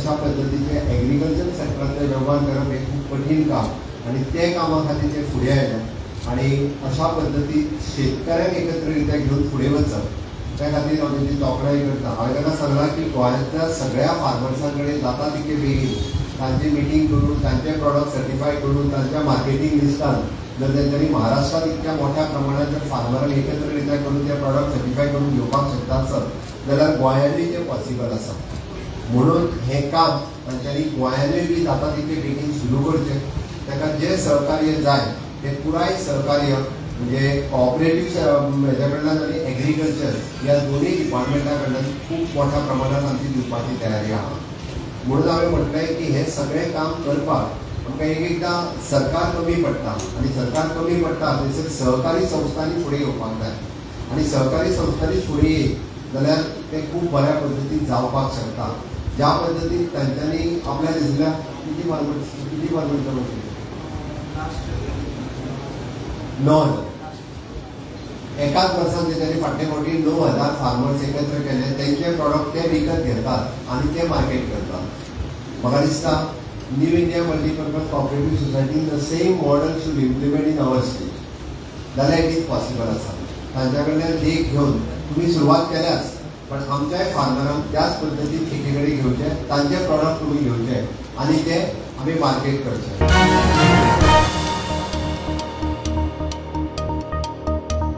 अशा पद्धतीचे एग्रीकल्चर सेक्टरांतले व्यवहार करप हे खूप कठीण काम आणि ते कामा खातीर ते फुडें आयले आणि अशा पद्धतीत शेतकऱ्यांक एकत्रित्या घेऊन फुडें वचप त्या खातीर हांव तेची तोखणाय करता। हांवें ताका सांगलां की गोंयांतल्या सगळ्या फार्मर्सां कडेन जाता तितके बेगीन तांची मिटींग करून तांचे प्रॉडक्ट सर्टिफाय करून तांच्या मार्केटींग लिस्टान जर तेंच्यांनी महाराष्ट्रात इतक्या मोठ्या प्रमाणात जर फार्मरांक एकत्रित्या करून ते प्रॉडक्ट सर्टिफाय करून घेवपाक शकता आसत जाल्यार गोंयांतूय ते पॉसिबल आसा। म्हणून हे काम तांच्यांनी गोंयांतूय बी जाता तितके बेगीन सुरू करचें। ताका जे सहकार्य जाय ते पुराय सहकार्य म्हणजे कॉपरेटिव्ह हेच्या कडल्यान आनी एग्रीकल्चर ह्या दोनूय डिपार्टमेंटा कडल्यान खूब मोठ्या प्रमाणात आमची दिवपाची तयारी आहा। म्हणून हांवें म्हटलें की हे सगळें काम करपाक आमकां एकदां सरकार कमी पडटा आनी सरकार कमी पडटा थंयसर सहकारी संस्थांनी फुडें येवपाक जाय आनी सहकारी संस्थांनी फुडें येयत जाल्यार ते खूब बऱ्या पद्दतीन जावपाक शकता। ज्या पद्दतीन तांच्यांनी आपल्या दिसल्या किती मार्केट नॉन एकाच वर्सान तेच्यांनी फाटले फावटी 9,000 फार्मर्स एकत्र केले, तेंचे प्रॉडक्ट ते विकत घेतात आणि ते मार्केट करतात। म्हाका दिसता न्यू इंडिया मल्टीपर्पज कॉपरेटिव्ह सोसायटीन the same model should implement in our state जाल्यार इट इज पॉसिबल आसा। तांच्या कडल्यान देख घेवन तुमी सुरवात केल्याच पण आमच्याय फार्मरांक त्याच पद्दतीन एके कडेन घेवचे, तांचे प्रॉडक्ट तुमी घेवचे आणि ते आमी मार्केट करचे।